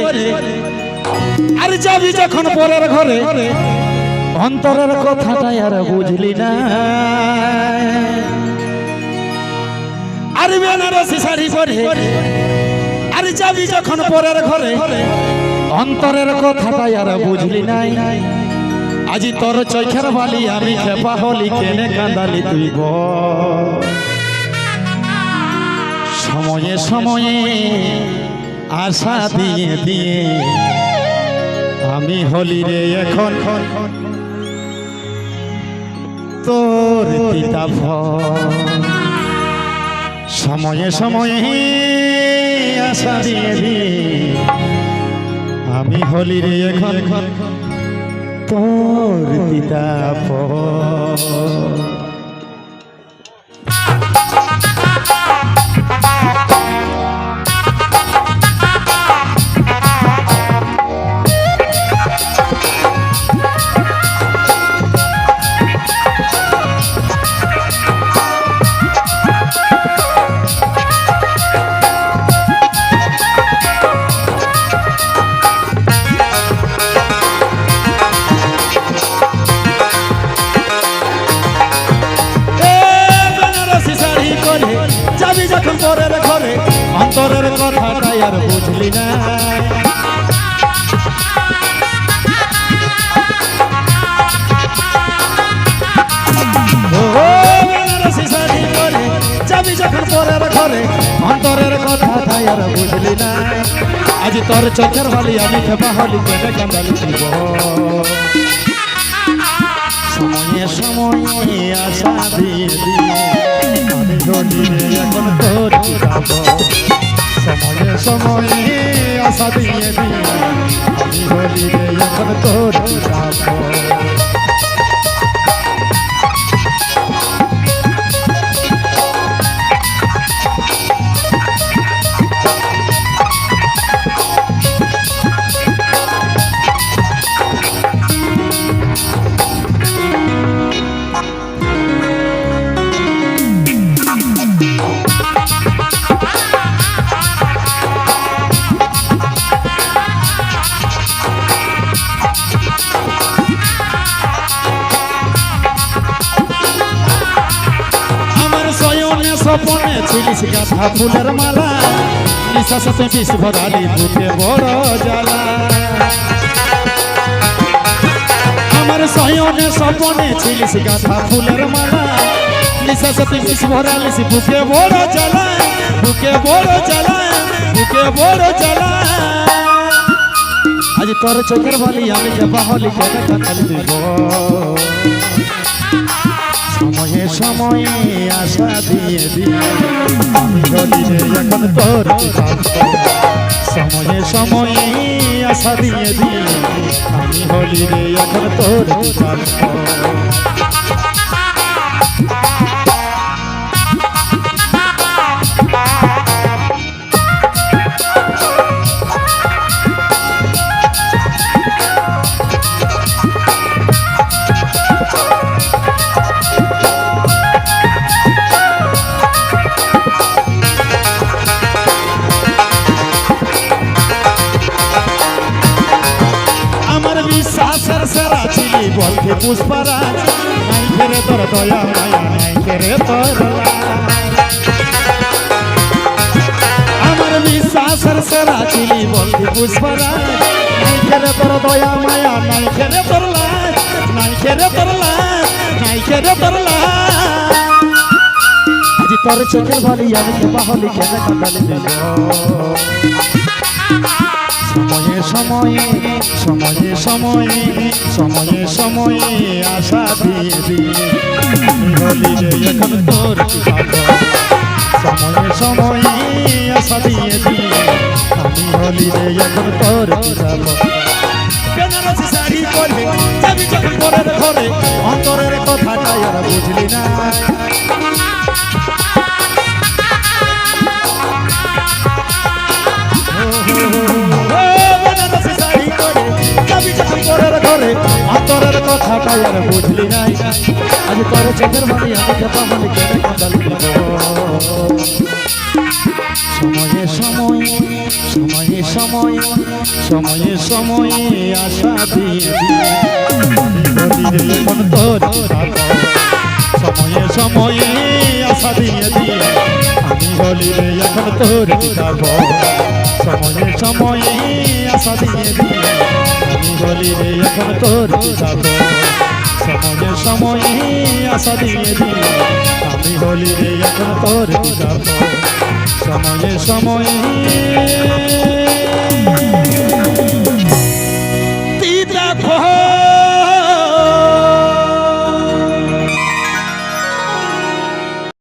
করে আর যাবি যখন পরের ঘরে অন্তরের কথাটাই আর বুঝলি না আর বেনারসি শাড়ি পরে আর যাবি যখন পরের ঘরে অন্তরের কথাটাই আর বুঝলি নাই আজি তোর চোখের বালি আমি খেপা হলি কেনে কাঁদালি তুই বল সময়ে সময়ে আশা দিয়ে দিয়ে আমি হলি রে এখন তোর পিতা সময়ে সময়ে আশা দিয়ে দিয়ে আমি হলি রে এখন তোর পিতা যাবি যখন পরের ঘরে অন্তরের কথাটাই আর বুঝলি না যাবি যখন পরের ঘরে অন্তরের কথাটাই আর বুঝলি না আজ তোর চোখের বালি আমি খেপা হলি কেনে কাঁদালি দিব সময়ে সময়ে আশা দিয়ে দিয়ে আমি হলি রে এখন তোর সময়ে সময়ে আশা দিয়ে দিয়ে আমি হলি রে এখন তোর স্বপনে ছিলিস গাঁথা ফুলের মালা নিঃশ্বাসে বিষ ভরালি বুকে বড় জ্বালা আমার শয়নে স্বপনে ছিলিস গাঁথা ফুলের মালা নিঃশ্বাসে বিষ ভরালিস বুকে বড় জ্বালা বুকে বড় জ্বালা বুকে বড় জ্বালা আজ তোর চোখের বালি আমি খেপা হলি কেনে কাঁদালি দিব সময়ে সময়ে আশা দিয়ে দিয়ে আমি হলি রে এখন তোর সময়ে সময়ে আশা দিয়ে দিয়ে আমি হলি রে এখন তোর বিশ্বাসের সেরা ছিলি বলতে পুষ্পরাজ নাই ফেরে তোর দয়া মায়া নাই ফেরে তোর আমার বিশ্বাসের সেরা ছিলি বলতে পুষ্পরাজ নাই ফেরে তোর দয়া মায়া নাই ফেরে তোর লাজ নাই ফেরে তোর লাজ নাই ফেরে তোর লাজ আজ তোর চোখের বালি আমি খেপা হলি কেনে কাঁদালি দিব সময়ে সময়ে সময়ে সময়ে সময়ে সময়ে আশা দিয়ে দিয়ে আমি হলি রে এখন তোর সময়ে সময়ে আশা দিয়ে দিয়ে আমি হলি রে এখন তোর বেনারসি শাড়ি পরে যাবি যখন পরের ঘরে অন্তরের কথাটাই আর বুঝলি না অন্তরের কথাটাই আর বুঝলি নাই আজ তোর চোখের বালি আমি খেপা হলি কেনে কাঁদালি দিব সময়ে সময়ে সময়ে সময়ে সময়ে আশা দিয়ে দিয়ে বলি রে এখন তোর সময়ে সময়ে আশা দিয়ে দিয়ে আমি বলি রে এখন তোর যাব সময়ে সময়ে আশা দিয়ে দিয়ে আমি বলি রে এখন তোর যাব সময়ে সময়ে আশা দিয়ে দিয়ে আমি বলি রে এখন তোর যাব সময়ে সময়ে